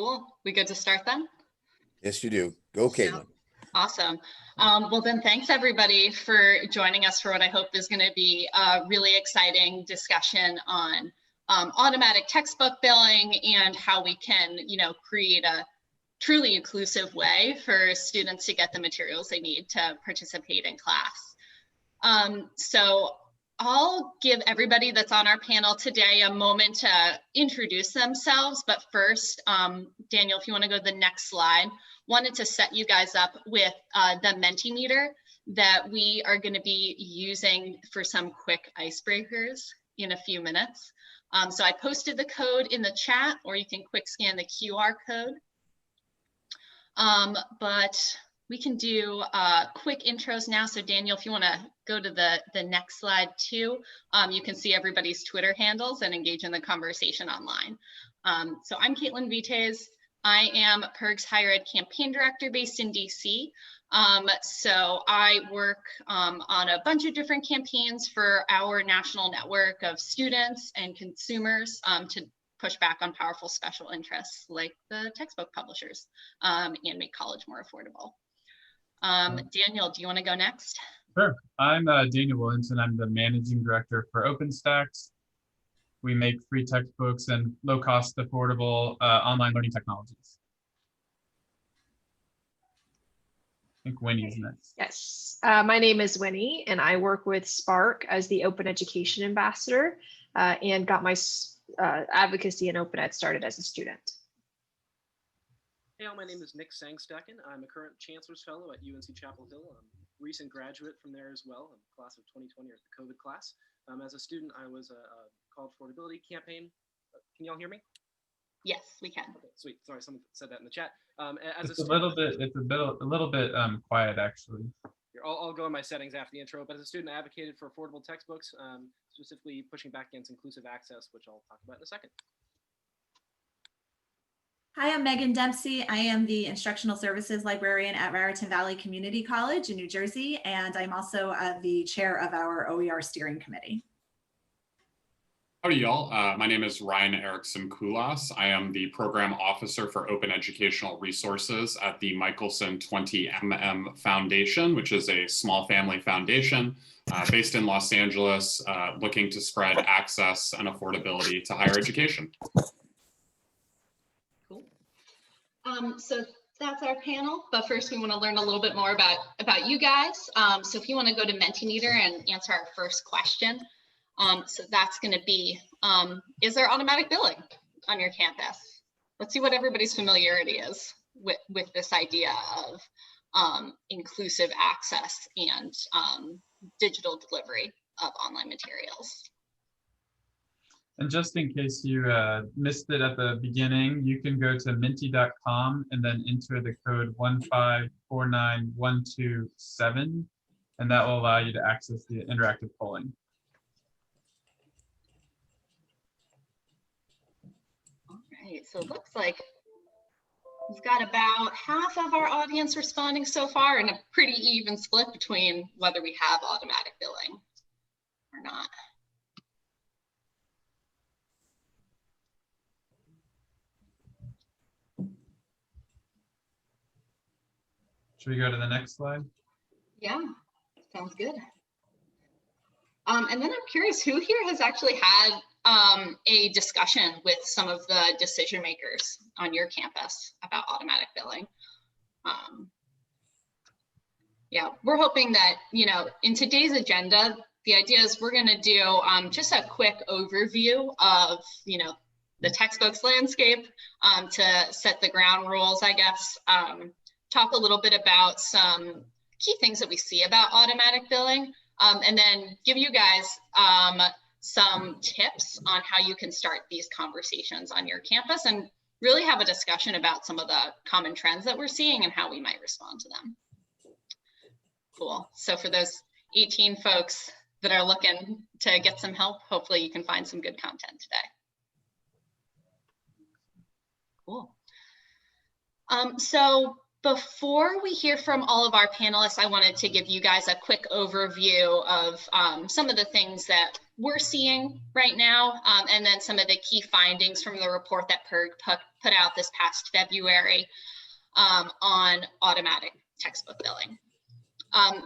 Cool. We good to start then? Yes, you do. Go, Caitlin. Awesome. Well, then thanks everybody for joining us for what I hope is going to be a really exciting discussion on automatic textbook billing and how we can, create a truly inclusive way for students to get the materials they need to participate in class. So I'll give everybody that's on our panel today a moment to introduce themselves, but first, Daniel, if you want to go to the next slide, wanted to set you guys up with the Mentimeter that we are going to be using for some quick icebreakers in a few minutes. So I posted the code in the chat, or you can quick scan the QR code. But we can do quick intros now. So Daniel, if you want to go to the next slide too, you can see everybody's Twitter handles and engage in the conversation online. So I'm Caitlin Vites. I am PIRG's Higher Ed Campaign Director based in DC. So I work on a bunch of different campaigns for our national network of students and consumers to push back on powerful special interests like the textbook publishers and make college more affordable. Daniel, do you want to go next? Sure. I'm Daniel Williamson. I'm the Managing Director for OpenStax. We make free textbooks and low-cost, affordable online learning technologies. I think Winnie's next. Yes, my name is Winnie, and I work with Spark as the Open Education Ambassador and got my advocacy in Open Ed started as a student. Hey, all, my name is Nick Sangstacken. I'm a current Chancellor's Fellow at UNC Chapel Hill. I'm a recent graduate from there as well. I'm class of 2020, or the COVID class. As a student, I was a college affordability campaign. Can y'all hear me? Yes, we can. Okay, sweet. Sorry, someone said that in the chat. It's a little bit quiet actually. Here, I'll go in my settings after the intro. But as a student, I advocated for affordable textbooks, specifically pushing back against inclusive access, which I'll talk about in a second. Hi, I'm Megan Dempsey. I am the Instructional Services Librarian at Raritan Valley Community College in New Jersey, and I'm also the chair of our OER Steering Committee. Howdy, y'all. My name is Ryan Erickson Kulas. I am the Program Officer for Open Educational Resources at the Michelson 20MM Foundation, which is a small family foundation based in Los Angeles, looking to spread access and affordability to higher education. Cool. So that's our panel, but first we want to learn a little bit more about you guys. So if you want to go to Mentimeter and answer our first question. So that's going to be, is there automatic billing on your campus? Let's see what everybody's familiarity is with this idea of inclusive access and digital delivery of online materials. And just in case you missed it at the beginning, you can go to menti.com and then enter the code 1549127, and that will allow you to access the interactive polling. So it looks like we've got about half of our audience responding so far, and a pretty even split between whether we have automatic billing or not. Should we go to the next slide? Yeah, sounds good. And then I'm curious, who here has actually had a discussion with some of the decision makers on your campus about automatic billing? Yeah, we're hoping that, in today's agenda, the idea is we're going to do just a quick overview of, the textbooks landscape to set the ground rules, I guess. Talk a little bit about some key things that we see about automatic billing, and then give you guys some tips on how you can start these conversations on your campus and really have a discussion about some of the common trends that we're seeing and how we might respond to them. Cool. So for those 18 folks that are looking to get some help, hopefully you can find some good content today. Cool. So Before we hear from all of our panelists, I wanted to give you guys a quick overview of some of the things that we're seeing right now, and then some of the key findings from the report that PIRG put out this past February on automatic textbook billing.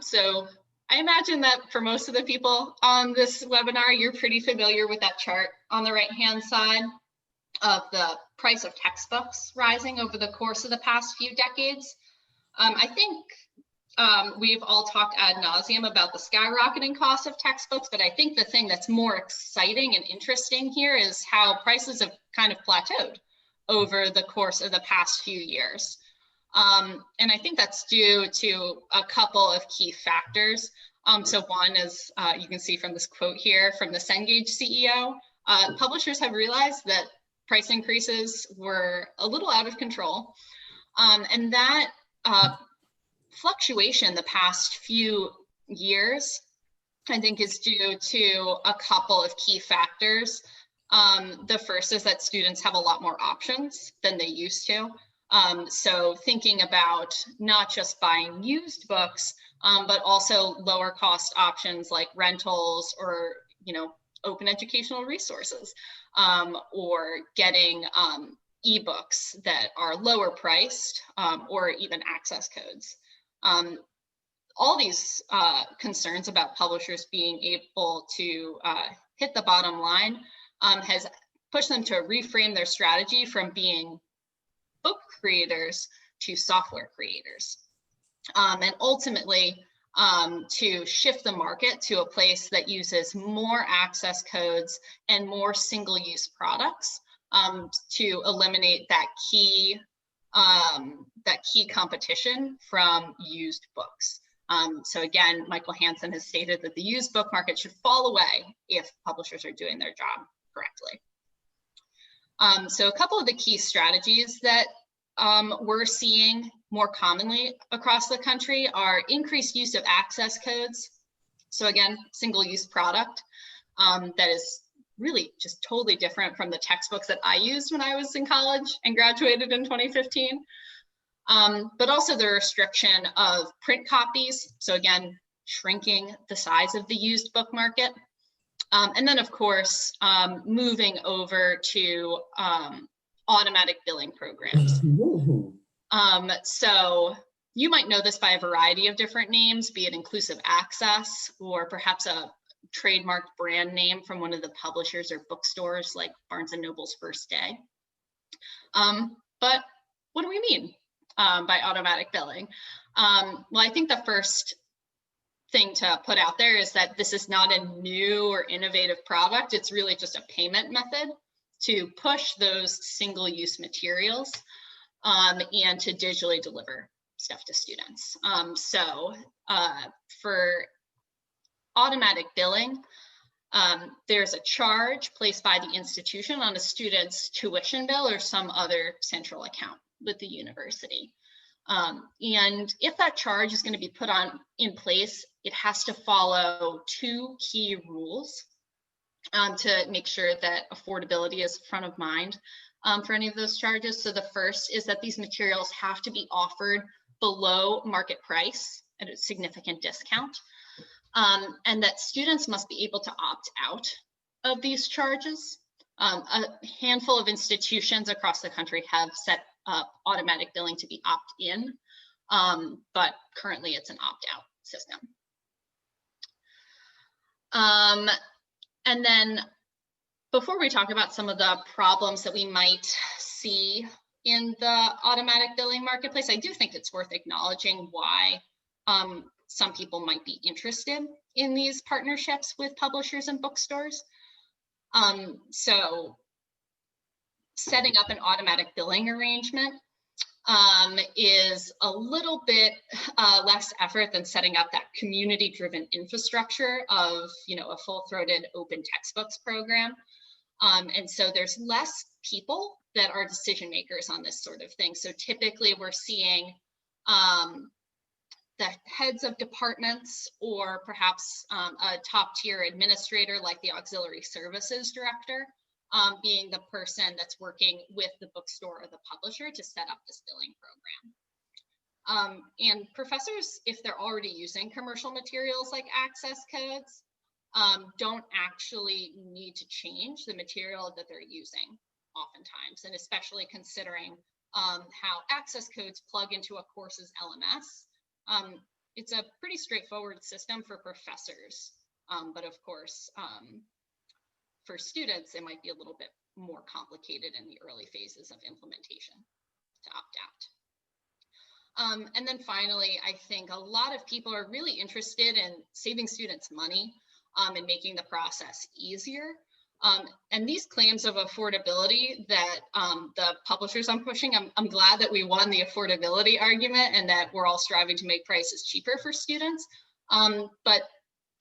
So I imagine that for most of the people on this webinar, you're pretty familiar with that chart on the right-hand side of the price of textbooks rising over the course of the past few decades. I think we've all talked ad nauseum about the skyrocketing cost of textbooks, but I think the thing that's more exciting and interesting here is how prices have kind of plateaued over the course of the past few years. And I think that's due to a couple of key factors. So one is, you can see from this quote here from the Cengage CEO, publishers have realized that price increases were a little out of control. And that fluctuation the past few years, I think, is due to a couple of key factors. The first is that students have a lot more options than they used to. So thinking about not just buying used books, but also lower cost options like rentals or, open educational resources, or getting ebooks that are lower priced, or even access codes. All these concerns about publishers being able to hit the bottom line has pushed them to reframe their strategy from being book creators to software creators, and ultimately to shift the market to a place that uses more access codes and more single-use products to eliminate that key competition from used books. So again, Michael Hansen has stated that the used book market should fall away if publishers are doing their job correctly. So a couple of the key strategies that we're seeing more commonly across the country are increased use of access codes. So again, single-use product that is really just totally different from the textbooks that I used when I was in college and graduated in 2015. But also the restriction of print copies. So again, shrinking the size of the used book market. And then of course, moving over to automatic billing programs. So you might know this by a variety of different names, be it inclusive access or perhaps a trademarked brand name from one of the publishers or bookstores like Barnes & Noble's First Day. But what do we mean by automatic billing? Well, I think the first thing to put out there is that this is not a new or innovative product. It's really just a payment method to push those single-use materials and to digitally deliver stuff to students. So for automatic billing, there's a charge placed by the institution on a student's tuition bill or some other central account with the university. And if that charge is going to be put in place, it has to follow two key rules to make sure that affordability is front of mind for any of those charges. So the first is that these materials have to be offered below market price at a significant discount, and that students must be able to opt out of these charges. A handful of institutions across the country have set up automatic billing to be opt-in, but currently it's an opt-out system. And then before we talk about some of the problems that we might see in the automatic billing marketplace, I do think it's worth acknowledging why some people might be interested in these partnerships with publishers and bookstores. So setting up an automatic billing arrangement is a little bit less effort than setting up that community-driven infrastructure of, a full-throated open textbooks program. And so there's less people that are decision makers on this sort of thing. So typically we're seeing the heads of departments or perhaps a top-tier administrator like the auxiliary services director being the person that's working with the bookstore or the publisher to set up this billing program. And professors, if they're already using commercial materials like access codes, don't actually need to change the material that they're using oftentimes, and especially considering how access codes plug into a course's LMS. It's a pretty straightforward system for professors, but of course, for students, it might be a little bit more complicated in the early phases of implementation to opt out. And then finally, I think a lot of people are really interested in saving students money and making the process easier. And these claims of affordability that the publishers I'm pushing, I'm glad that we won the affordability argument and that we're all striving to make prices cheaper for students. But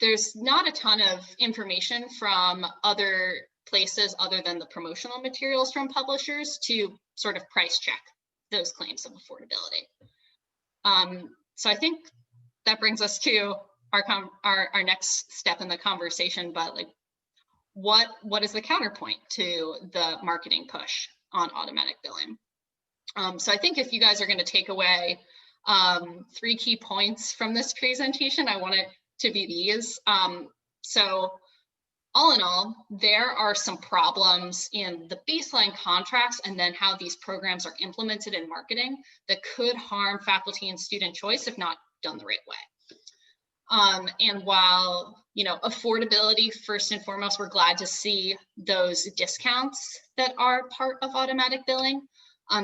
there's not a ton of information from other places other than the promotional materials from publishers to sort of price check those claims of affordability. So I think that brings us to our next step in the conversation, but like, what is the counterpoint to the marketing push on automatic billing? So I think if you guys are going to take away 3 key points from this presentation, I want it to be these. So all in all, there are some problems in the baseline contracts and then how these programs are implemented in marketing that could harm faculty and student choice if not done the right way. And while, you know, affordability, first and foremost, we're glad to see those discounts that are part of automatic billing.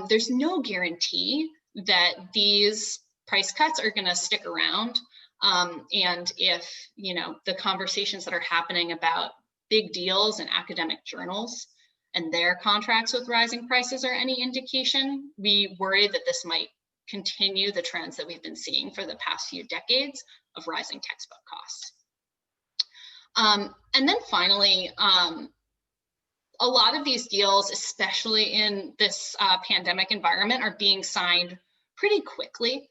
There's no guarantee that these price cuts are going to stick around. And if, you know, the conversations that are happening about big deals in academic journals and their contracts with rising prices are any indication, we worry that this might continue the trends that we've been seeing for the past few decades of rising textbook costs. And then finally, a lot of these deals, especially in this pandemic environment, are being signed pretty quickly.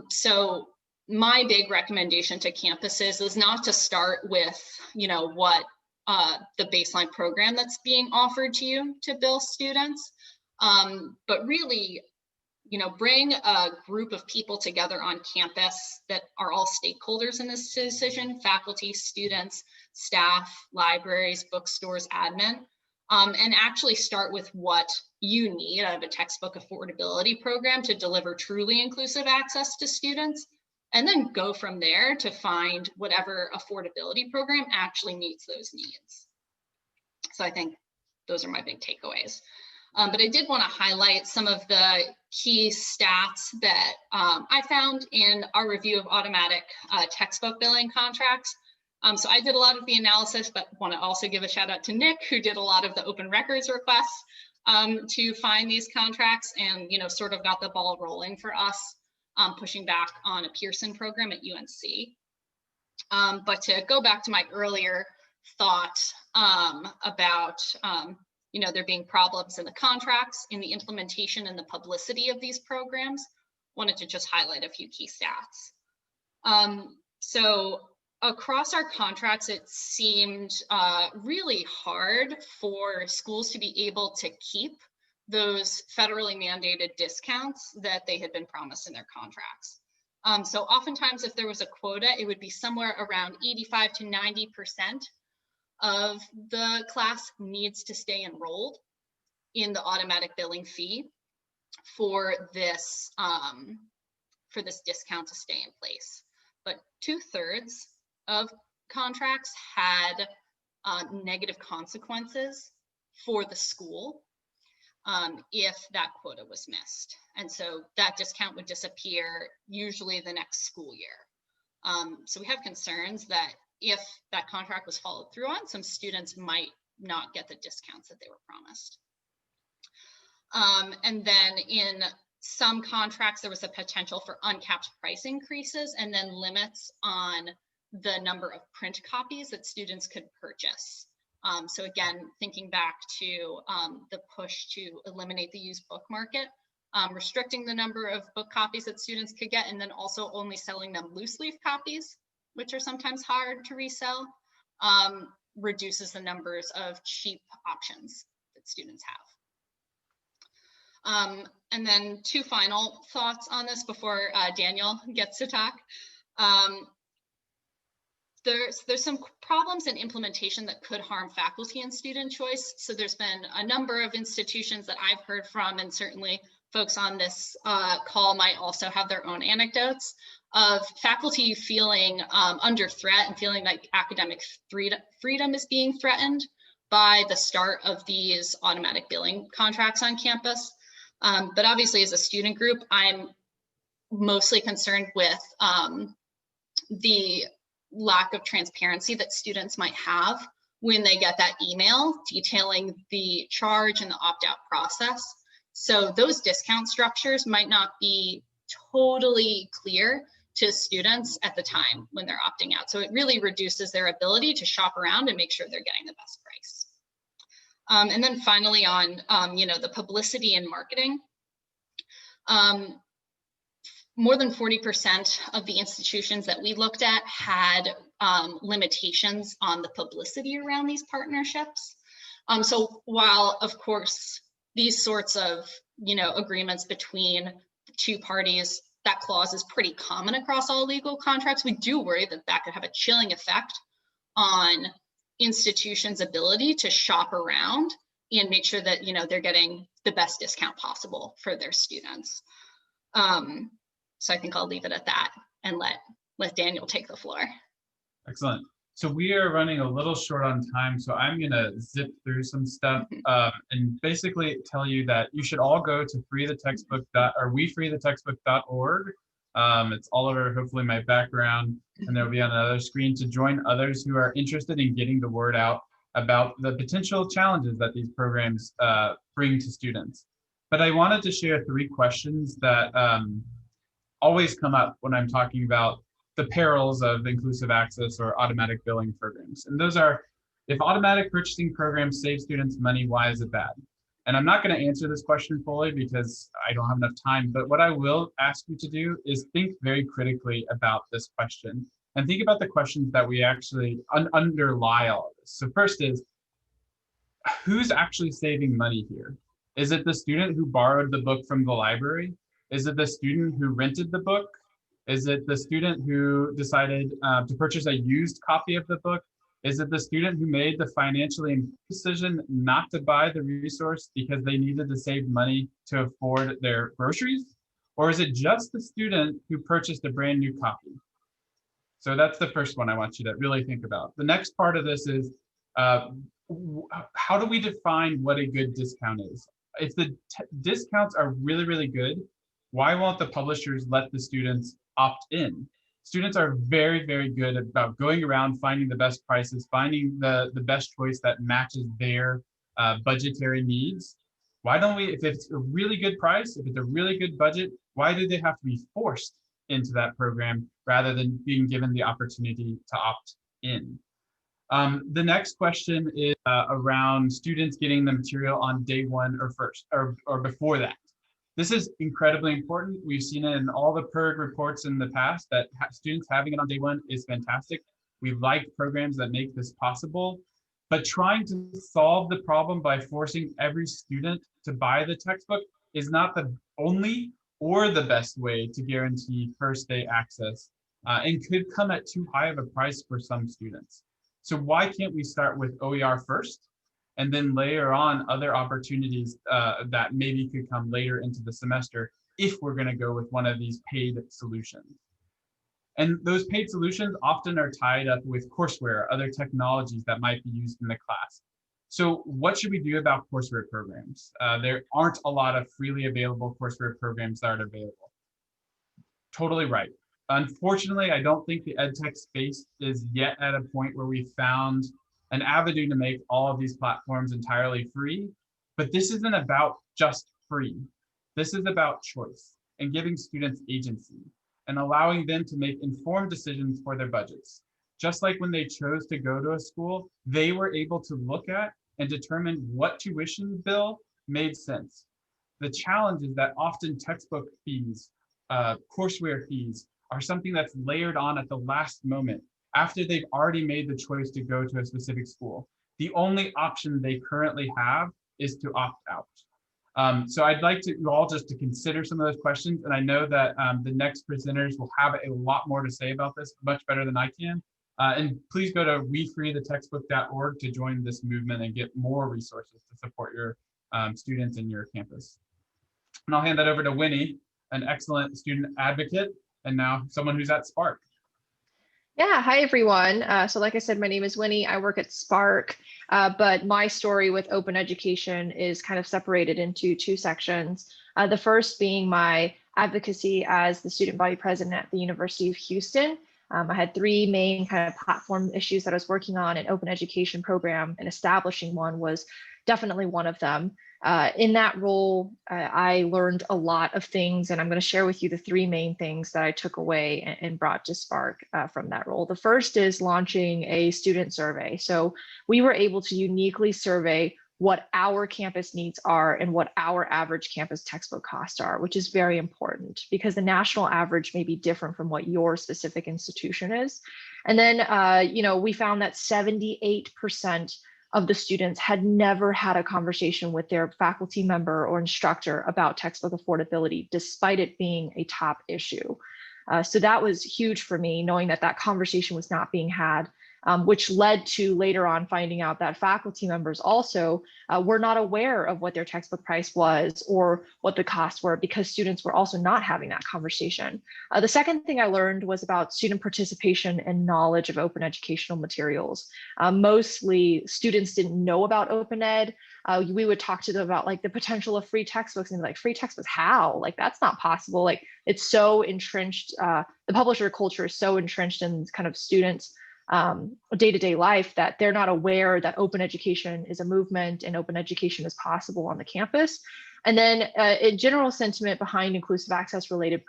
So my big recommendation to campuses is not to start with, you know, what the baseline program that's being offered to you to bill students, but really, you know, bring a group of people together on campus that are all stakeholders in this decision: faculty, students, staff, libraries, bookstores, admin, and actually start with what you need out of a textbook affordability program to deliver truly inclusive access to students, and then go from there to find whatever affordability program actually meets those needs. So I think those are my big takeaways. But I did want to highlight some of the key stats that I found in our review of automatic textbook billing contracts. So I did a lot of the analysis, but want to also give a shout out to Nick, who did a lot of the open records requests to find these contracts and, you know, sort of got the ball rolling for us, pushing back on a Pearson program at UNC. But to go back to my earlier thought about you know, there being problems in the contracts, in the implementation and the publicity of these programs, wanted to just highlight a few key stats. So across our contracts, it seemed really hard for schools to be able to keep those federally mandated discounts that they had been promised in their contracts. So oftentimes, if there was a quota, it would be somewhere around 85 to 90% of the class needs to stay enrolled in the automatic billing fee for this discount to stay in place. But 2/3 of contracts had negative consequences for the school if that quota was missed. And so that discount would disappear usually the next school year. So we have concerns that if that contract was followed through on, some students might not get the discounts that they were promised. And then in some contracts, there was a potential for uncapped price increases and then limits on the number of print copies that students could purchase. So again, thinking back to the push to eliminate the used book market, restricting the number of book copies that students could get, and then also only selling them loose leaf copies, which are sometimes hard to resell, reduces the numbers of cheap options that students And then two final thoughts on this before Daniel gets to talk. There's some problems in implementation that could harm faculty and student choice. So there's been a number of institutions that I've heard from, and certainly folks on this call might also have their own anecdotes of faculty feeling under threat and feeling like academic freedom is being threatened by the start of these automatic billing contracts on campus. But obviously as a student group, I'm mostly concerned with the lack of transparency that students might have when they get that email detailing the charge and the opt-out process. So those discount structures might not be totally clear to students at the time when they're opting out. So it really reduces their ability to shop around and make sure they're getting the best price. And then finally on, the publicity and marketing, more than 40% of the institutions that we looked at had limitations on the publicity around these partnerships. So while, of course, these sorts of, agreements between two parties, that clause is pretty common across all legal contracts, we do worry that that could have a chilling effect on institutions' ability to shop around and make sure that, they're getting the best discount possible for their students. So I think I'll leave it at that and let Daniel take the floor. Excellent. So we are running a little short on time, so I'm gonna zip through some stuff and basically tell you that you should all go to wefreethetextbook.org. It's all over, hopefully, my background, and there'll be on another screen to join others who are interested in getting the word out about the potential challenges that these programs bring to students. But I wanted to share 3 questions that always come up when I'm talking about the perils of inclusive access or automatic billing programs. And those are, if automatic purchasing programs save students money, why is it bad? And I'm not going to answer this question fully because I don't have enough time, but what I will ask you to do is think very critically about this question and think about the questions that we actually underlie all of this. So first is, who's actually saving money here? Is it the student who borrowed the book from the library? Is it the student who rented the book? Is it the student who decided to purchase a used copy of the book? Is it the student who made the financially decision not to buy the resource because they needed to save money to afford their groceries? Or is it just the student who purchased a brand new copy? So that's the first one I want you to really think about. The next part of this is, how do we define what a good discount is? If the discounts are really, really good, why won't the publishers let the students opt in? Students are very, very good about going around, finding the best prices, finding the best choice that matches their budgetary needs. Why don't we, if it's a really good price, if it's a really good budget, why do they have to be forced into that program rather than being given the opportunity to opt in? The next question is around students getting the material on day one or first or before that. This is incredibly important. We've seen it in all the PIRG reports in the past that students having it on day one is fantastic. We like programs that make this possible, but trying to solve the problem by forcing every student to buy the textbook is not the only or the best way to guarantee first day access and could come at too high of a price for some students. So why can't we start with OER first and then layer on other opportunities that maybe could come later into the semester if we're going to go with one of these paid solutions? And those paid solutions often are tied up with courseware, other technologies that might be used in the class. So what should we do about courseware programs? There aren't a lot of freely available courseware programs that are available. Totally right. Unfortunately, I don't think the EdTech space is yet at a point where we found an avenue to make all of these platforms entirely free, but this isn't about just free. This is about choice and giving students agency and allowing them to make informed decisions for their budgets. Just like when they chose to go to a school, they were able to look at and determine what tuition bill made sense. The challenge is that often textbook fees, courseware fees, are something that's layered on at the last moment after they've already made the choice to go to a specific school. The only option they currently have is to opt out. So I'd like you all just to consider some of those questions. And I know that the next presenters will have a lot more to say about this, much better than I can. And please go to wefreethetextbook.org to join this movement and get more resources to support your students in your campus. And I'll hand that over to Winnie, an excellent student advocate, and now someone who's at Spark. Yeah, hi everyone. So like I said, my name is Winnie. I work at Spark, but my story with open education is kind of separated into two sections. The first being my advocacy as the student body president at the University of Houston. I had three main kind of platform issues that I was working on. An open education program and establishing one was definitely one of them. In that role, I learned a lot of things, and I'm going to share with you the three main things that I took away and brought to Spark from that role. The first is launching a student survey. So we were able to uniquely survey what our campus needs are and what our average campus textbook costs are, which is very important because the national average may be different from what your specific institution is. And then, we found that 78% of the students had never had a conversation with their faculty member or instructor about textbook affordability, despite it being a top issue. So that was huge for me, knowing that that conversation was not being had, which led to later on finding out that faculty members also were not aware of what their textbook price was or what the costs were because students were also not having that conversation. The second thing I learned was about student participation and knowledge of open educational materials. Mostly students didn't know about open ed. We would talk to them about like the potential of free textbooks and like free textbooks, how? Like that's not possible. Like it's so entrenched, the publisher culture is so entrenched in kind of students' day-to-day life that they're not aware that open education is a movement and open education is possible on the campus. And then in general sentiment behind inclusive access related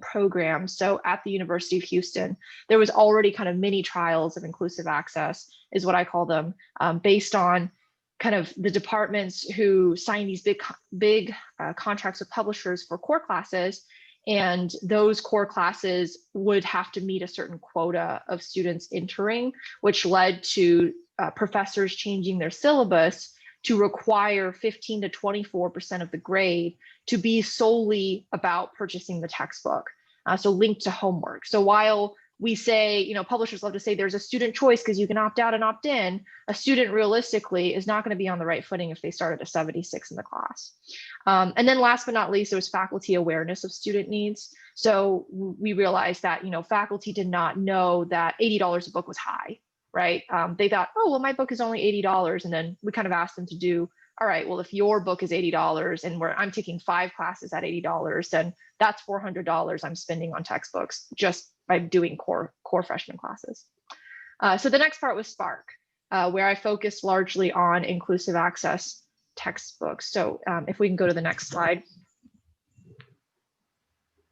programs. So at the University of Houston, there was already kind of mini trials of inclusive access is what I call them, based on kind of the departments who sign these big contracts with publishers for core classes. And those core classes would have to meet a certain quota of students entering, which led to professors changing their syllabus to require 15 to 24% of the grade to be solely about purchasing the textbook, so linked to homework. So while we say, publishers love to say there's a student choice because you can opt out and opt in, a student realistically is not going to be on the right footing if they start at a 76 in the class. And then last but not least, there was faculty awareness of student needs. So we realized that, faculty did not know that $80 a book was high, right? They thought, oh, well, my book is only $80. And then we kind of asked them to do, all right, well, if your book is $80 and I'm taking 5 classes at $80, then that's $400 I'm spending on textbooks just by doing core freshman classes. So the next part was Spark, where I focused largely on inclusive access textbooks. So if we can go to the next slide.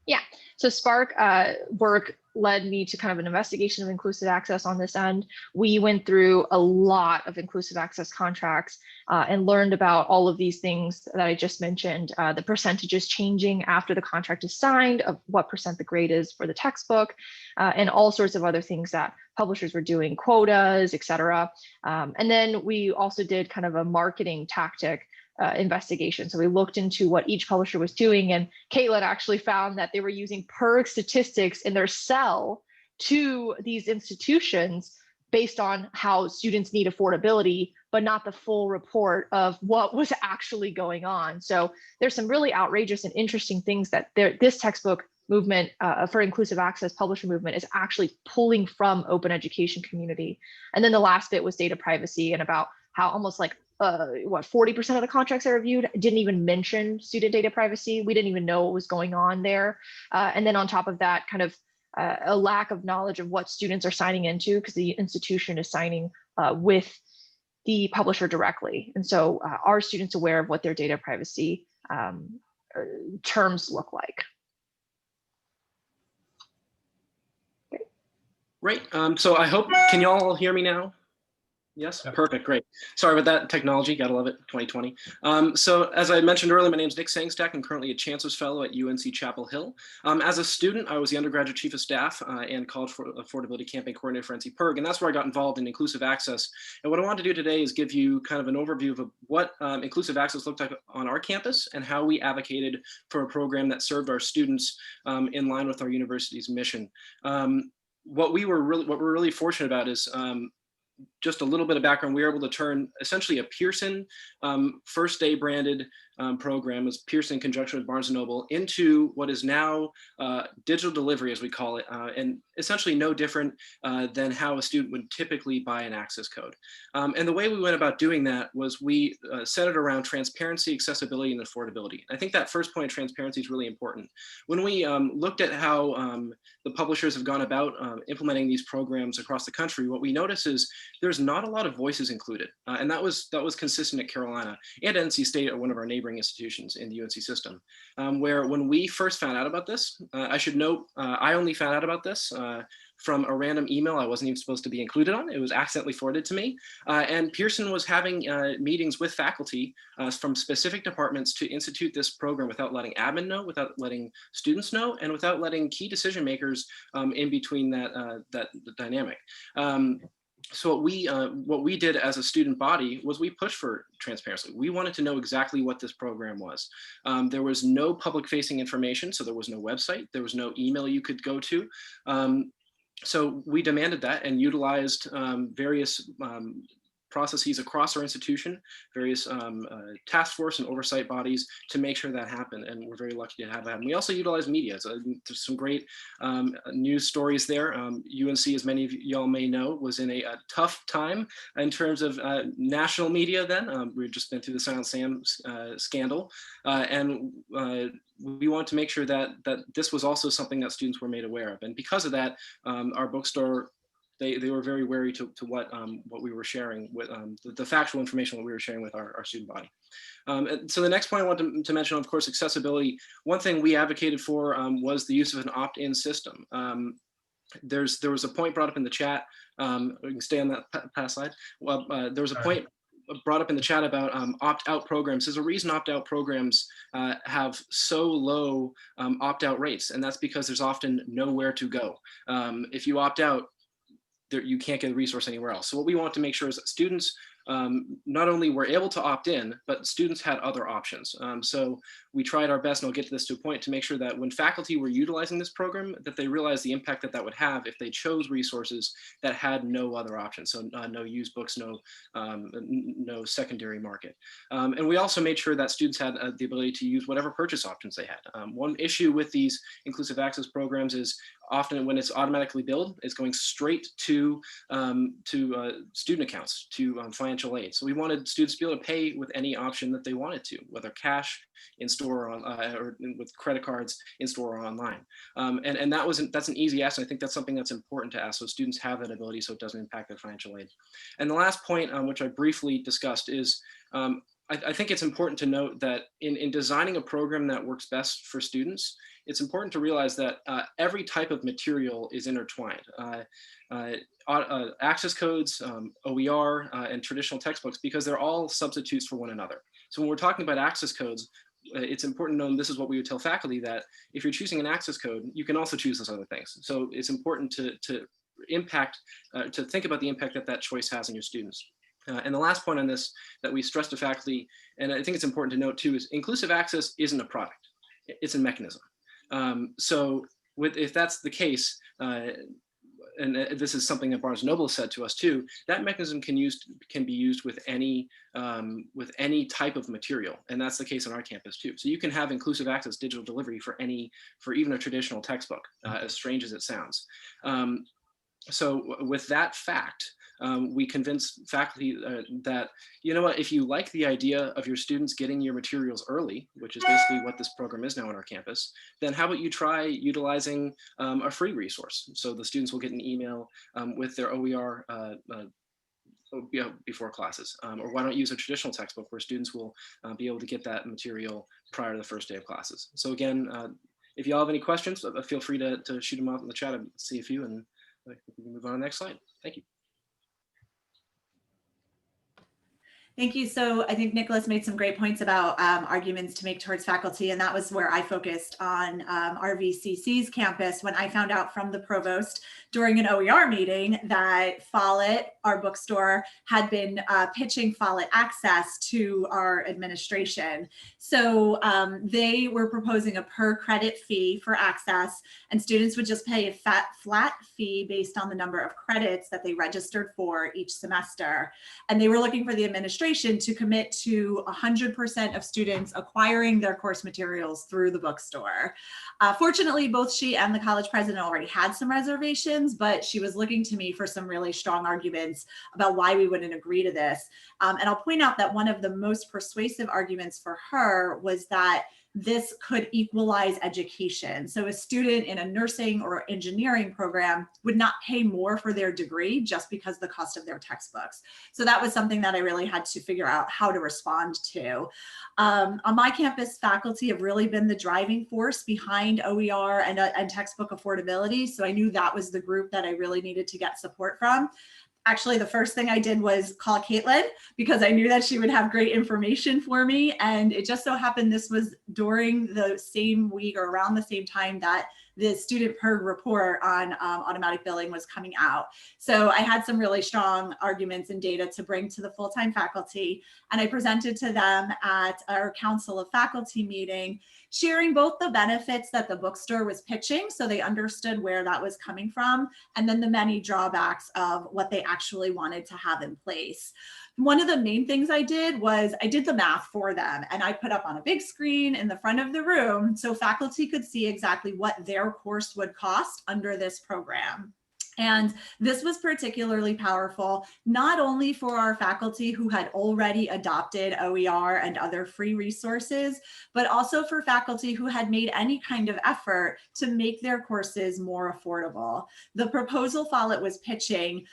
Yeah, so Spark work led me to kind of an investigation of inclusive access on this end. We went through a lot of inclusive access contracts and learned about all of these things that I just mentioned, the percentages changing after the contract is signed of what percent the grade is for the textbook, and all sorts of other things that publishers were doing, quotas, et cetera. And then we also did kind of a marketing tactic investigation. So we looked into what each publisher was doing, and Caitlin actually found that they were using PIRG statistics in their sell to these institutions based on how students need affordability, but not the full report of what was actually going on. So there's some really outrageous and interesting things that this textbook movement for inclusive access publisher movement is actually pulling from open education community. And then the last bit was data privacy and about how almost like 40% of the contracts I reviewed didn't even mention student data privacy. We didn't even know what was going on there. And then on top of that, kind of a lack of knowledge of what students are signing into because the institution is signing with the publisher directly. And so are students aware of what their data privacy terms look like? Right. So I hope, can you all hear me now? Yes, Yep. perfect, great. Sorry about that technology, gotta love it, 2020. So as I mentioned earlier, my name is Nick Sangstack. I'm currently a Chancellor's Fellow at UNC Chapel Hill. As a student, I was the undergraduate chief of staff and college affordability campaign coordinator for NC-PIRG, and that's where I got involved in inclusive access. And what I want to do today is give you kind of an overview of what inclusive access looked like on our campus and how we advocated for a program that served our students in line with our university's mission. What we're really fortunate about is just a little bit of background, we were able to turn essentially a Pearson first day branded program, as Pearson in conjunction with Barnes & Noble, into what is now digital delivery, as we call it, and essentially no different than how a student would typically buy an access code. And the way we went about doing that was we centered around transparency, accessibility, and affordability. I think that first point of transparency is really important. When we looked at how the publishers have gone about implementing these programs across the country, what we notice is there's not a lot of voices included. And that was consistent at Carolina and NC State, or one of our neighboring institutions in the UNC system, where when we first found out about this, I should note, I only found out about this from a random email I wasn't even supposed to be included on. It was accidentally forwarded to me. And Pearson was having meetings with faculty from specific departments to institute this program without letting admin know, without letting students know, and without letting key decision makers in between that dynamic. So what we did as a student body was we pushed for transparency. We wanted to know exactly what this program was. There was no public facing information, so there was no website, there was no email you could go to. So we demanded that and utilized various processes across our institution, various task force and oversight bodies to make sure that happened. And we're very lucky to have that. And we also utilize media. So there's some great news stories there. UNC, as many of y'all may know, was in a tough time in terms of national media then. We've just been through the Silent Sam scandal. And we want to make sure that this was also something that students were made aware of. And because of that, our bookstore, they were very wary to what we were sharing with the factual information that we were sharing with our student body. And so the next point I want to mention, of course, accessibility. One thing we advocated for was the use of an opt-in system. There was a point brought up in the chat. We can stay on that past slide. Well, there was a point brought up in the chat about opt-out programs. There's a reason opt-out programs have so low opt-out rates, and that's because there's often nowhere to go. If you opt out, you can't get a resource anywhere else. So what we want to make sure is that students not only were able to opt in, but students had other options. So we tried our best, and I'll get to this to a point, to make sure that when faculty were utilizing this program, that they realized the impact that would have if they chose resources that had no other options. So no used books, no secondary market. And we also made sure that students had the ability to use whatever purchase options they had. One issue with these inclusive access programs is often when it's automatically billed, it's going straight to student accounts, to financial aid. So we wanted students to be able to pay with any option that they wanted to, whether cash, in store, or with credit cards, in store or online. And that's an easy ask. And I think that's something that's important to ask, so students have that ability so it doesn't impact their financial aid. And the last point, which I briefly discussed, is I think it's important to note that in designing a program that works best for students, it's important to realize that every type of material is intertwined. Access codes, OER, and traditional textbooks, because they're all substitutes for one another. So when we're talking about access codes, it's important to know, and this is what we would tell faculty, that if you're choosing an access code, you can also choose those other things. So it's important to think about the impact that choice has on your students. And the last point on this that we stress to faculty, and I think it's important to note too, is inclusive access isn't a product, it's a mechanism. So if that's the case, and this is something that Barnes & Noble said to us too, that mechanism can be used with any type of material, and that's the case on our campus too. So you can have inclusive access digital delivery for even a traditional textbook, as strange as it sounds. So with that fact, we convince faculty that, you know what, if you like the idea of your students getting your materials early, which is basically what this program is now on our campus, then how about you try utilizing a free resource? So the students will get an email with their OER before classes, or why don't you use a traditional textbook where students will be able to get that material prior to the first day of classes. So again, if you all have any questions, feel free to shoot them off in the chat and see a few, and we can move on to the next slide. Thank you. Thank you. So I think Nicholas made some great points about arguments to make towards faculty, and that was where I focused on RVCC's campus when I found out from the provost during an OER meeting that Follett, our bookstore, had been pitching Follett Access to our administration. So they were proposing a per credit fee for access, and students would just pay a flat fee based on the number of credits that they registered for each semester. And they were looking for the administration to commit to 100% of students acquiring their course materials through the bookstore. Fortunately, both she and the college president already had some reservations, but she was looking to me for some really strong arguments about why we wouldn't agree to this. And I'll point out that one of the most persuasive arguments for her was that this could equalize education. So a student in a nursing or engineering program would not pay more for their degree just because the cost of their textbooks. So that was something that I really had to figure out how to respond to. On my campus, faculty have really been the driving force behind OER and textbook affordability. So I knew that was the group that I really needed to get support from. Actually, the first thing I did was call Caitlin because I knew that she would have great information for me. And it just so happened this was during the same week or around the same time that the student PIRG report on automatic billing was coming out. So I had some really strong arguments and data to bring to the full-time faculty. And I presented to them at our Council of Faculty meeting, sharing both the benefits that the bookstore was pitching, so they understood where that was coming from, and then the many drawbacks of what they actually wanted to have in place. One of the main things I did was I did the math for them, and I put up on a big screen in the front of the room so faculty could see exactly what their course would cost under this program. And this was particularly powerful, not only for our faculty who had already adopted OER and other free resources, but also for faculty who had made any kind of effort to make their courses more affordable. The proposal Follett was pitching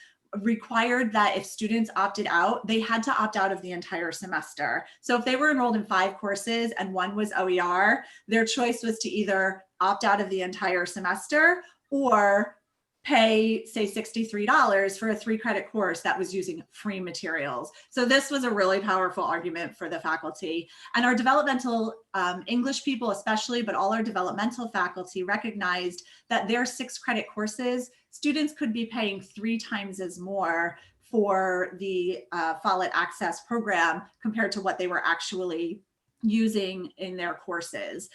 required that if students opted out, they had to opt out of the entire semester. So if they were enrolled in 5 courses and one was OER, their choice was to either opt out of the entire semester or pay, say, $63 for a 3-credit course that was using free materials. So this was a really powerful argument for the faculty. And our developmental English people especially, but all our developmental faculty recognized that their 6-credit courses, students could be paying 3 times as more for the Follett Access program compared to what they were actually using in their courses.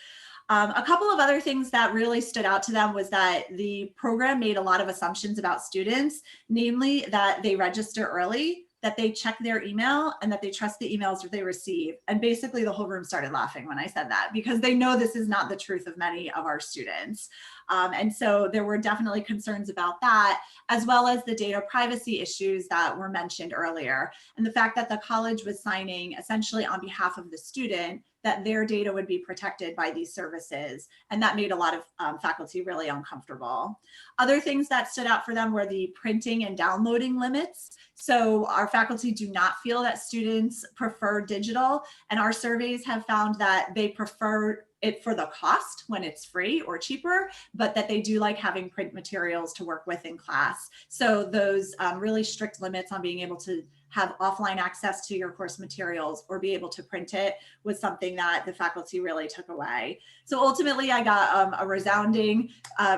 A couple of other things that really stood out to them was that the program made a lot of assumptions about students, namely that they register early, that they check their email, and that they trust the emails that they receive. And basically the whole room started laughing when I said that because they know this is not the truth of many of our students. And so there were definitely concerns about that, as well as the data privacy issues that were mentioned earlier. And the fact that the college was signing essentially on behalf of the student that their data would be protected by these services. And that made a lot of faculty really uncomfortable. Other things that stood out for them were the printing and downloading limits. So our faculty do not feel that students prefer digital, and our surveys have found that they prefer it for the cost when it's free or cheaper, but that they do like having print materials to work with in class. So those really strict limits on being able to have offline access to your course materials or be able to print it was something that the faculty really took away. So ultimately I got a resounding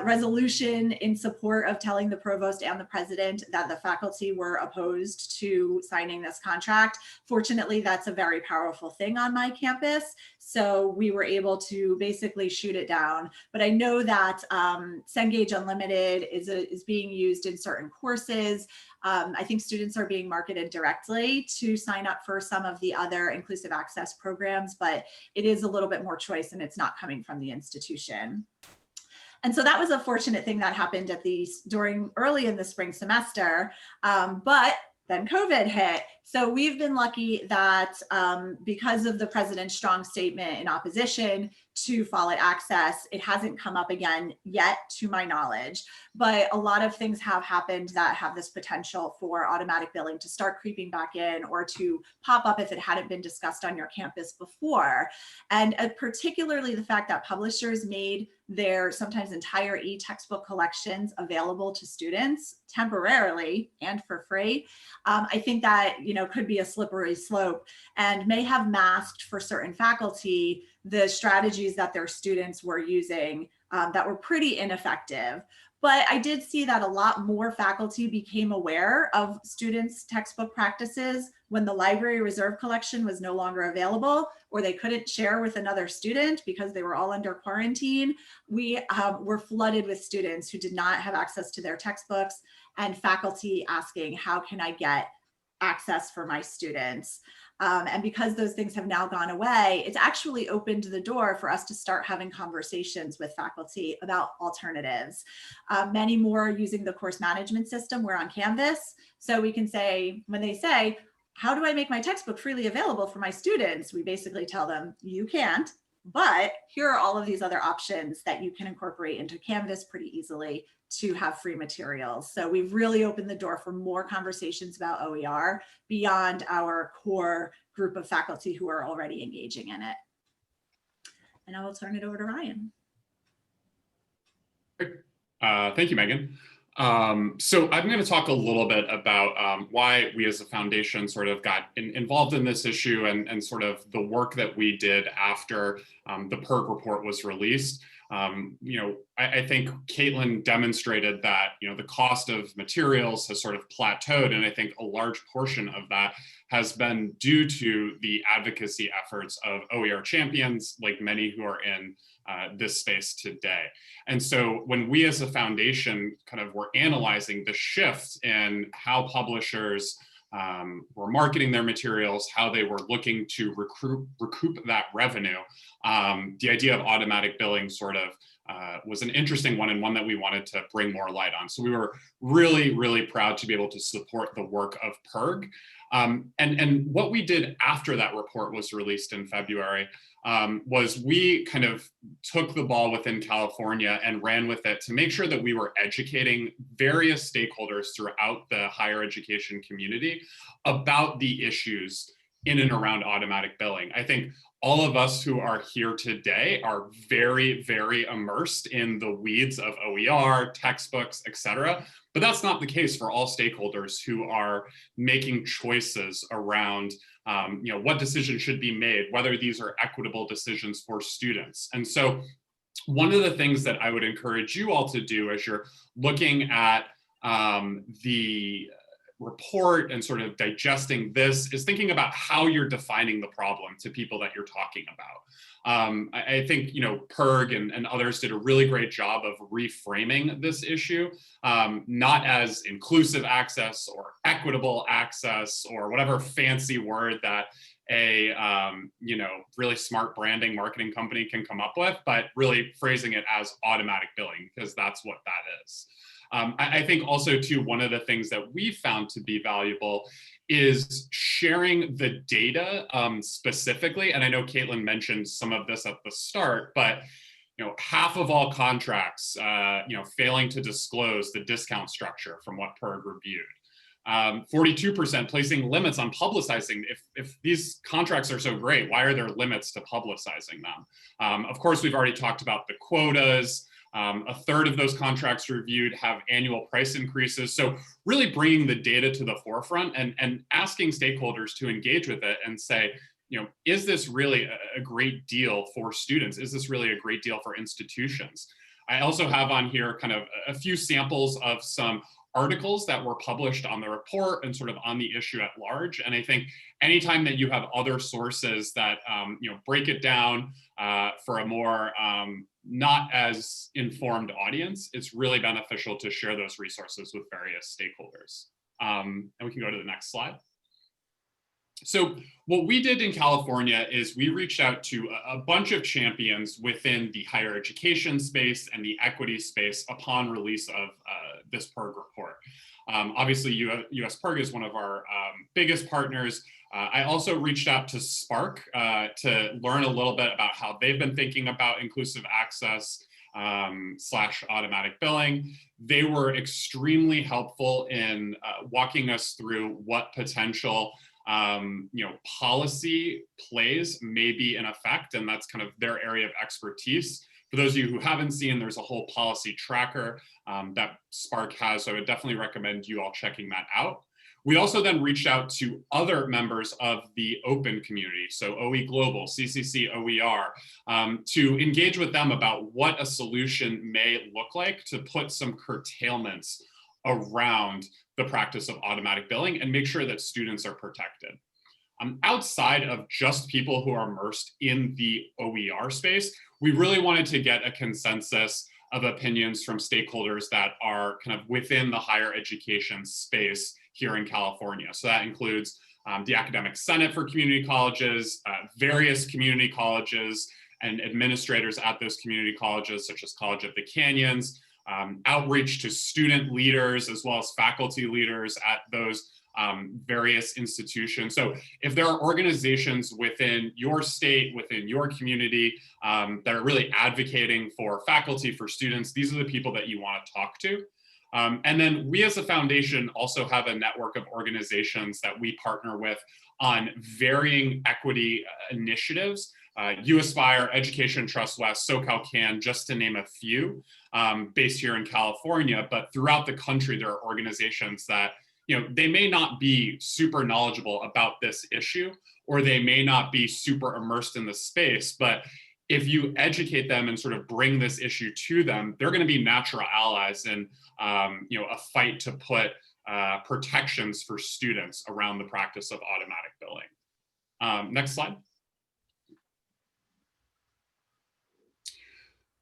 resolution in support of telling the provost and the president that the faculty were opposed to signing this contract. Fortunately, that's a very powerful thing on my campus. So we were able to basically shoot it down. But I know that Cengage Unlimited is being used in certain courses. I think students are being marketed directly to sign up for some of the other inclusive access programs, but it is a little bit more choice and it's not coming from the institution. And so that was a fortunate thing that happened early in the spring semester, but then COVID hit. So we've been lucky that because of the president's strong statement in opposition to Follett Access, it hasn't come up again yet to my knowledge, but a lot of things have happened that have this potential for automatic billing to start creeping back in or to pop up if it hadn't been discussed on your campus before. And particularly the fact that publishers made their sometimes entire e-textbook collections available to students temporarily and for free. I think that, could be a slippery slope and may have masked for certain faculty the strategies that their students were using that were pretty ineffective. But I did see that a lot more faculty became aware of students' textbook practices when the library reserve collection was no longer available, or they couldn't share with another student because they were all under quarantine. We were flooded with students who did not have access to their textbooks, and faculty asking, how can I get access for my students? And because those things have now gone away, it's actually opened the door for us to start having conversations with faculty about alternatives. Many more are using the course management system. We're on Canvas. So we can say, when they say, how do I make my textbook freely available for my students? We basically tell them, you can't, but here are all of these other options that you can incorporate into Canvas pretty easily to have free materials. So we've really opened the door for more conversations about OER beyond our core group of faculty who are already engaging in it. And I will turn it over to Ryan. Thank you, Megan. So I'm going to talk a little bit about why we as a foundation sort of got involved in this issue and sort of the work that we did after the PIRG report was released. I think Caitlin demonstrated that, the cost of materials has sort of plateaued. And I think a large portion of that has been due to the advocacy efforts of OER champions, like many who are in this space today. And so when we as a foundation kind of were analyzing the shift in how publishers were marketing their materials, how they were looking to recoup that revenue, the idea of automatic billing sort of was an interesting one and one that we wanted to bring more light on. So we were really, really proud to be able to support the work of PIRG. And what we did after that report was released in February was we kind of took the ball within California and ran with it to make sure that we were educating various stakeholders throughout the higher education community about the issues in and around automatic billing. I think all of us who are here today are very, very immersed in the weeds of OER, textbooks, et cetera. But that's not the case for all stakeholders who are making choices around what decisions should be made, whether these are equitable decisions for students. And so one of the things that I would encourage you all to do as you're looking at the report and sort of digesting this is thinking about how you're defining the problem to people that you're talking about. I think, PIRG and others did a really great job of reframing this issue, not as inclusive access or equitable access or whatever fancy word that a really smart branding marketing company can come up with, but really phrasing it as automatic billing, because that's what that is. I think also too, one of the things that we found to be valuable is sharing the data specifically. And I know Caitlin mentioned some of this at the start, but half of all contracts, failing to disclose the discount structure from what PIRG reviewed. 42% placing limits on publicizing. If these contracts are so great, why are there limits to publicizing them? Of course, we've already talked about the quotas. A third of those contracts reviewed have annual price increases. So really bringing the data to the forefront and asking stakeholders to engage with it and say, is this really a great deal for students? Is this really a great deal for institutions? I also have on here kind of a few samples of some articles that were published on the report and sort of on the issue at large. And I think anytime that you have other sources that break it down for a more not as informed audience, it's really beneficial to share those resources with various stakeholders. And we can go to the next slide. So what we did in California is we reached out to a bunch of champions within the higher education space and the equity space upon release of this PIRG report. Obviously, US PIRG is one of our biggest partners. I also reached out to Spark to learn a little bit about how they've been thinking about inclusive access / automatic billing. They were extremely helpful in walking us through what potential policy plays may be in effect, and that's kind of their area of expertise. For those of you who haven't seen, there's a whole policy tracker that Spark has, so I would definitely recommend you all checking that out. We also then reached out to other members of the open community, so OE Global, CCC, OER, to engage with them about what a solution may look like to put some curtailments around the practice of automatic billing and make sure that students are protected. Outside of just people who are immersed in the OER space, we really wanted to get a consensus of opinions from stakeholders that are kind of within the higher education space here in California. So that includes the Academic Senate for community colleges, various community colleges and administrators at those community colleges, such as College of the Canyons, outreach to student leaders as well as faculty leaders at those various institutions. So if there are organizations within your state, within your community that are really advocating for faculty, for students, these are the people that you want to talk to. And then we as a foundation also have a network of organizations that we partner with on varying equity initiatives. UAspire, Education Trust West, SoCalCan, just to name a few, based here in California, but throughout the country, there are organizations that, you know, they may not be super knowledgeable about this issue, or they may not be super immersed in the space, but if you educate them and sort of bring this issue to them, they're going to be natural allies in, you know, a fight to put protections for students around the practice of automatic billing. Next slide.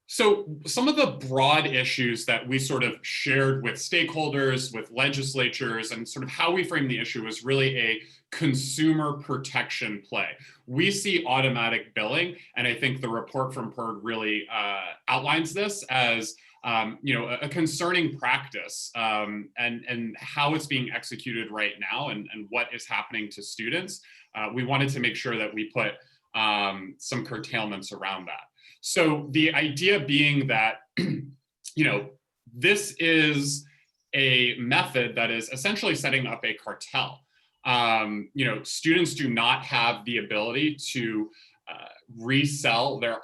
So some of the broad issues that we sort of shared with stakeholders, with legislatures, and sort of how we frame the issue is really a consumer protection play. We see automatic billing, and I think the report from PIRG really outlines this as you know, a concerning practice and how it's being executed right now and what is happening to students. We wanted to make sure that we put some curtailments around that. So the idea being that, you know, this is a method that is essentially setting up a cartel. You know, students do not have the ability to resell their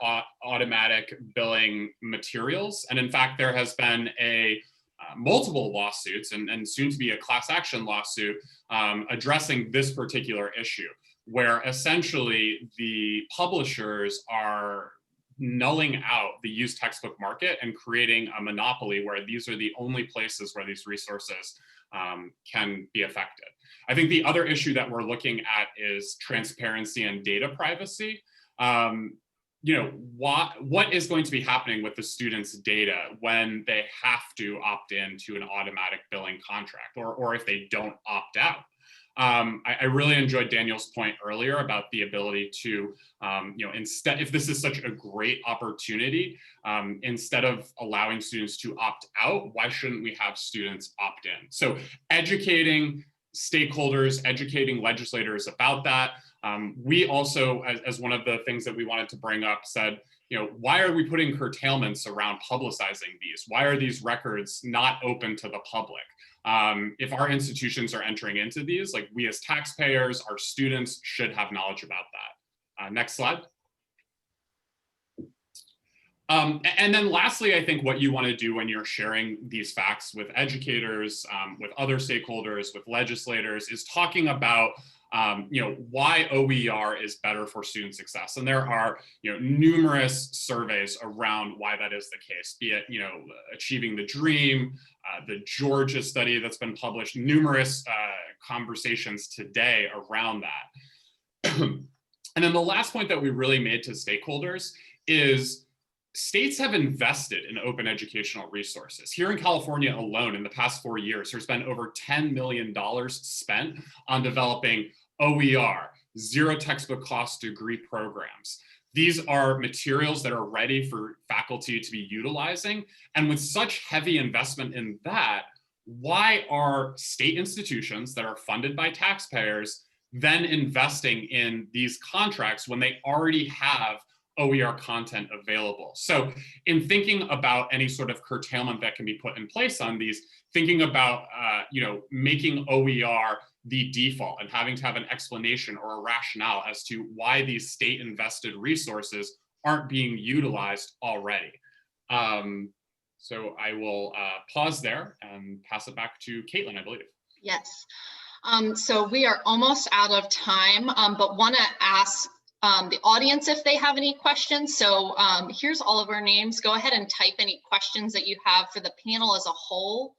automatic billing materials. And in fact, there has been a multiple lawsuits and soon to be a class action lawsuit addressing this particular issue, where essentially the publishers are nulling out the used textbook market and creating a monopoly where these are the only places where these resources can be affected. I think the other issue that we're looking at is transparency and data privacy. You know, what is going to be happening with the students' data when they have to opt in to an automatic billing contract, or if they don't opt out? I really enjoyed Daniel's point earlier about the ability to, you know, instead, if this is such a great opportunity, instead of allowing students to opt out, why shouldn't we have students opt in? So educating stakeholders, educating legislators about that. We also, as one of the things that we wanted to bring up, said, you know, why are we putting curtailments around publicizing these? Why are these records not open to the public? If our institutions are entering into these, like, we as taxpayers, our students should have knowledge about that. Next slide. And then lastly, I think what you want to do when you're sharing these facts with educators, with other stakeholders, with legislators, is talking about you know, why OER is better for student success. And there are, you know, numerous surveys around why that is the case, be it, you know, Achieving the Dream, the Georgia study that's been published, numerous conversations today around that. And then the last point that we really made to stakeholders is states have invested in open educational resources. Here in California alone, in the past 4 years, there's been over $10 million spent on developing OER, zero textbook cost degree programs. These are materials that are ready for faculty to be utilizing. And with such heavy investment in that, why are state institutions that are funded by taxpayers then investing in these contracts when they already have OER content available? So in thinking about any sort of curtailment that can be put in place on these, thinking about you know, making OER the default and having to have an explanation or a rationale as to why these state invested resources aren't being utilized already. So I will pause there and pass it back to Caitlin, I believe. Yes. So we are almost out of time, but want to ask the audience if they have any questions. So here's all of our names. Go ahead and type any questions that you have for the panel as a whole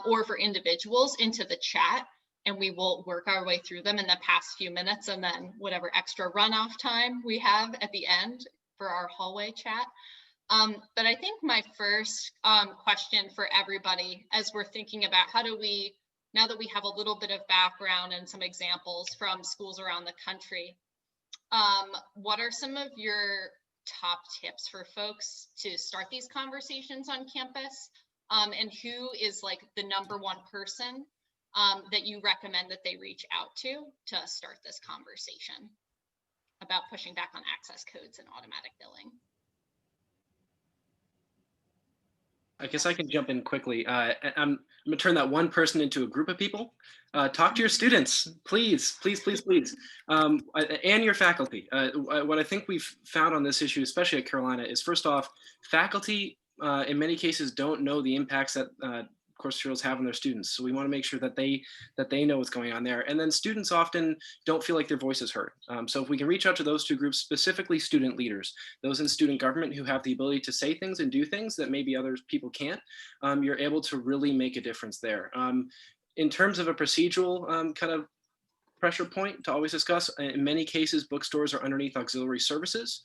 or for individuals into the chat, and we will work our way through them in the past few minutes, and then whatever extra runoff time we have at the end for our hallway chat. But I think my first question for everybody, as we're thinking about how do we, now that we have a little bit of background and some examples from schools around the country, what are some of your top tips for folks to start these conversations on campus? And who is like the #1 person that you recommend that they reach out to start this conversation about pushing back on access codes and automatic billing? I guess I can jump in quickly. I'm gonna turn that one person into a group of people. Talk to your students, please, please, please, please, and your faculty. What I think we've found on this issue, especially at Carolina, is first off, faculty in many cases don't know the impacts that course materials have on their students. So we want to make sure that they know what's going on there. And then students often don't feel like their voice is heard. So if we can reach out to those two groups, specifically student leaders, those in student government who have the ability to say things and do things that maybe other people can't, you're able to really make a difference there. In terms of a procedural kind of pressure point to always discuss, in many cases, bookstores are underneath auxiliary services.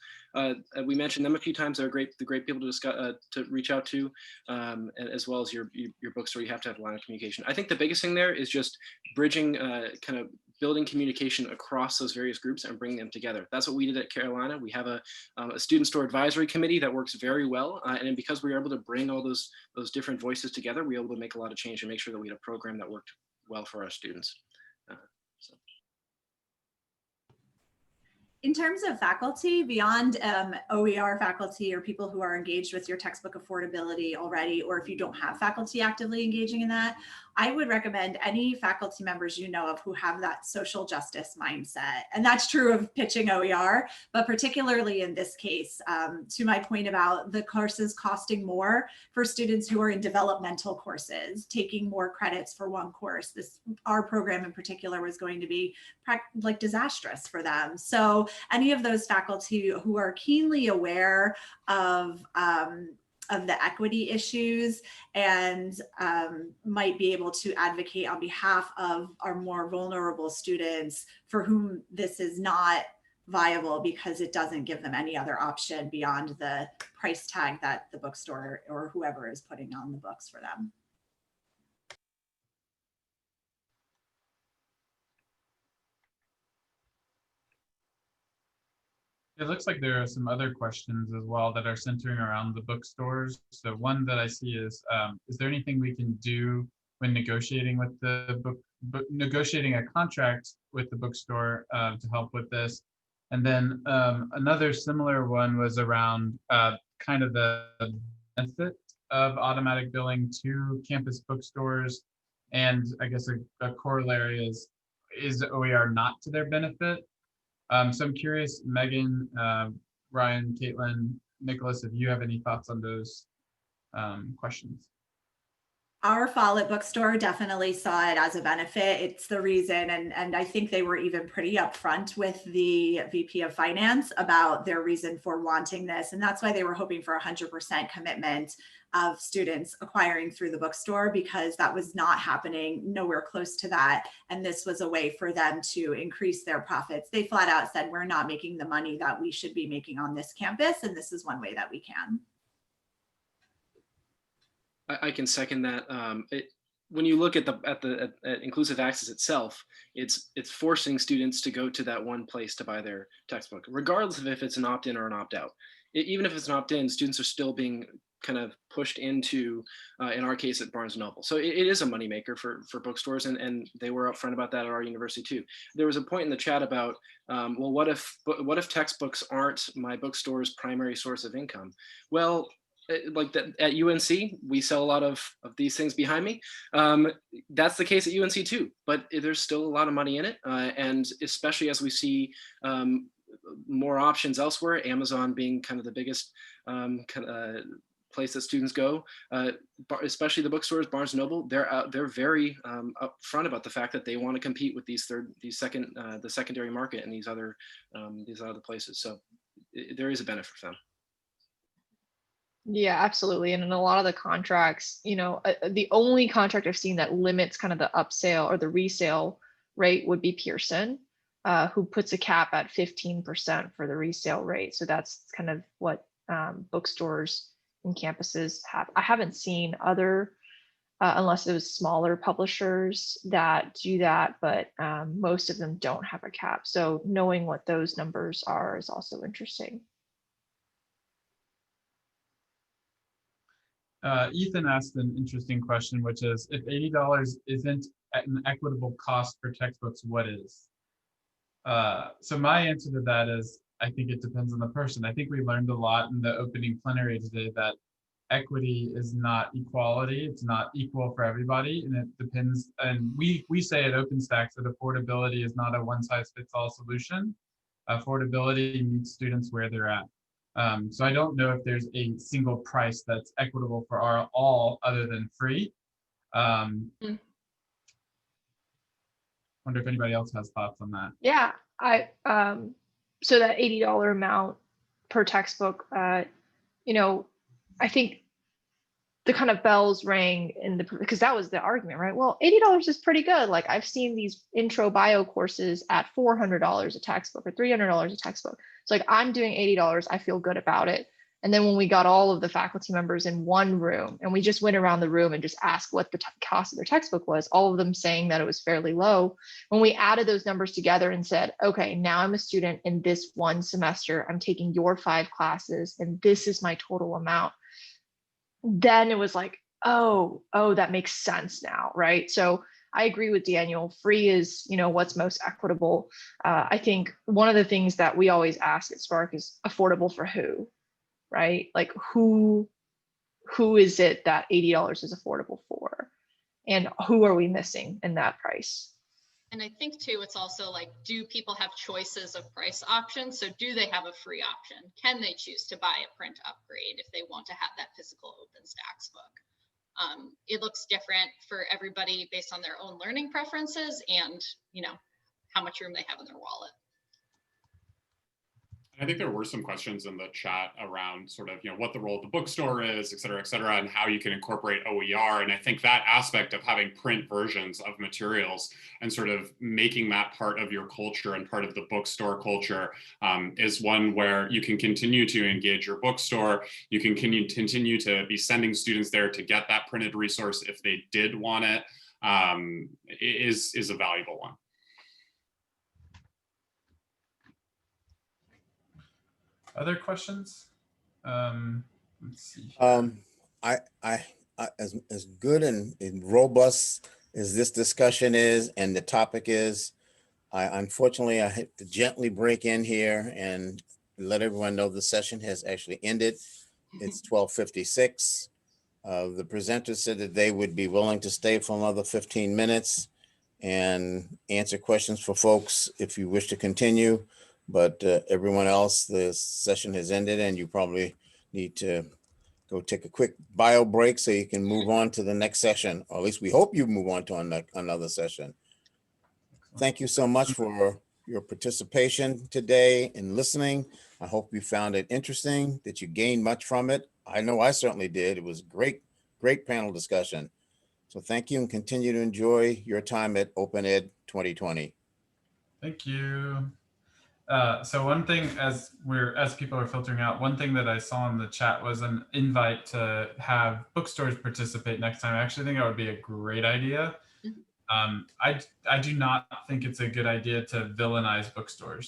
We mentioned them a few times. They're the great people to discuss, to reach out to, as well as your bookstore. You have to have a line of communication. I think the biggest thing there is just bridging, kind of building communication across those various groups and bringing them together. That's what we did at Carolina. We have a student store advisory committee that works very well. And because we were able to bring all those different voices together, we were able to make a lot of change and make sure that we had a program that worked well for our students. In terms of faculty, beyond OER faculty or people who are engaged with your textbook affordability already, or if you don't have faculty actively engaging in that, I would recommend any faculty members you know of who have that social justice mindset. And that's true of pitching OER, but particularly in this case, to my point about the courses costing more for students who are in developmental courses, taking more credits for one course. Our program in particular was going to be like disastrous for them. So any of those faculty who are keenly aware of the equity issues and might be able to advocate on behalf of our more vulnerable students for whom this is not viable because it doesn't give them any other option beyond the price tag that the bookstore or whoever is putting on the books for them. It looks like there are some other questions as well that are centering around the bookstores. So one that I see is there anything we can do when negotiating with the negotiating a contract with the bookstore to help with this? And then another similar one was around kind of the benefit of automatic billing to campus bookstores. And I guess a corollary is OER not to their benefit? So I'm curious, Megan, Ryan, Caitlin, Nicholas, if you have any thoughts on those questions. Our Follett bookstore definitely saw it as a benefit. It's the reason, and I think they were even pretty upfront with the VP of Finance about their reason for wanting this. And that's why they were hoping for 100% commitment of students acquiring through the bookstore, because that was not happening, nowhere close to that. And this was a way for them to increase their profits. They flat out said, we're not making the money that we should be making on this campus, and this is one way that we can. I can second that. When you look at Inclusive Access itself, it's forcing students to go to that one place to buy their textbook, regardless of if it's an opt-in or an opt-out. Even if it's an opt-in, students are still being kind of pushed into, in our case, at Barnes & Noble. So it is a moneymaker for bookstores, and they were upfront about that at our university too. There was a point in the chat about, well, what if textbooks aren't my bookstore's primary source of income? Well, like that at UNC, we sell a lot of these things behind me. That's the case at UNC too, but there's still a lot of money in it. And especially as we see more options elsewhere, Amazon being kind of the biggest place that students go, especially the bookstores, Barnes & Noble. They're very upfront about the fact that they want to compete with the secondary market and these other places. So there is a benefit for them. Yeah, absolutely. And in a lot of the contracts, the only contract I've seen that limits kind of the upsale or the resale rate would be Pearson, who puts a cap at 15% for the resale rate. So that's kind of what bookstores and campuses have. I haven't seen other, unless it was smaller publishers that do that, but most of them don't have a cap. So knowing what those numbers are is also interesting. Ethan asked an interesting question, which is, if $80 isn't an equitable cost for textbooks, what is? So my answer to that is, I think it depends on the person. I think we learned a lot in the opening plenary today that equity is not equality. It's not equal for everybody, and it depends. And we say at OpenStax that affordability is not a one-size-fits-all solution. Affordability meets students where they're at. So I don't know if there's a single price that's equitable for all other than free. Wonder if anybody else has thoughts on that. Yeah, so that $80 amount per textbook, I think the kind of bells rang because that was the argument, right? Well, $80 is pretty good. Like, I've seen these intro bio courses at $400 a textbook or $300 a textbook. It's like, I'm doing $80. I feel good about it. And then when we got all of the faculty members in one room and we just went around the room and just asked what the cost of their textbook was, all of them saying that it was fairly low. When we added those numbers together and said, okay, now I'm a student in this one semester, I'm taking your 5 classes and this is my total amount. Then it was like, oh, that makes sense now, right? So I agree with Daniel. Free is, what's most equitable. I think one of the things that we always ask at Spark is affordable for who, right? Like, who is it that $80 is affordable for? And who are we missing in that price? And I think too, it's also like, do people have choices of price options? So do they have a free option? Can they choose to buy a print upgrade if they want to have that physical OpenStax book? It looks different for everybody based on their own learning preferences and, how much room they have in their wallet. I think there were some questions in the chat around sort of, what the role of the bookstore is, et cetera, and how you can incorporate OER. And I think that aspect of having print versions of materials and sort of making that part of your culture and part of the bookstore culture is one where you can continue to engage your bookstore. You can continue to be sending students there to get that printed resource if they did want it, is a valuable one. Other questions? Let's see. As good and robust as this discussion is and the topic is, unfortunately, I have to gently break in here and let everyone know the session has actually ended. It's 12:56. The presenter said that they would be willing to stay for another 15 minutes and answer questions for folks if you wish to continue. But everyone else, the session has ended and you probably need to go take a quick bio break so you can move on to the next session, or at least we hope you move on to another session. Thank you so much for your participation today and listening. I hope you found it interesting, that you gained much from it. I know I certainly did. It was great panel discussion. So thank you and continue to enjoy your time at Open Ed 2020. Thank you. So one thing, as people are filtering out, one thing that I saw in the chat was an invite to have bookstores participate next time. I actually think that would be a great idea. I do not think it's a good idea to villainize bookstores.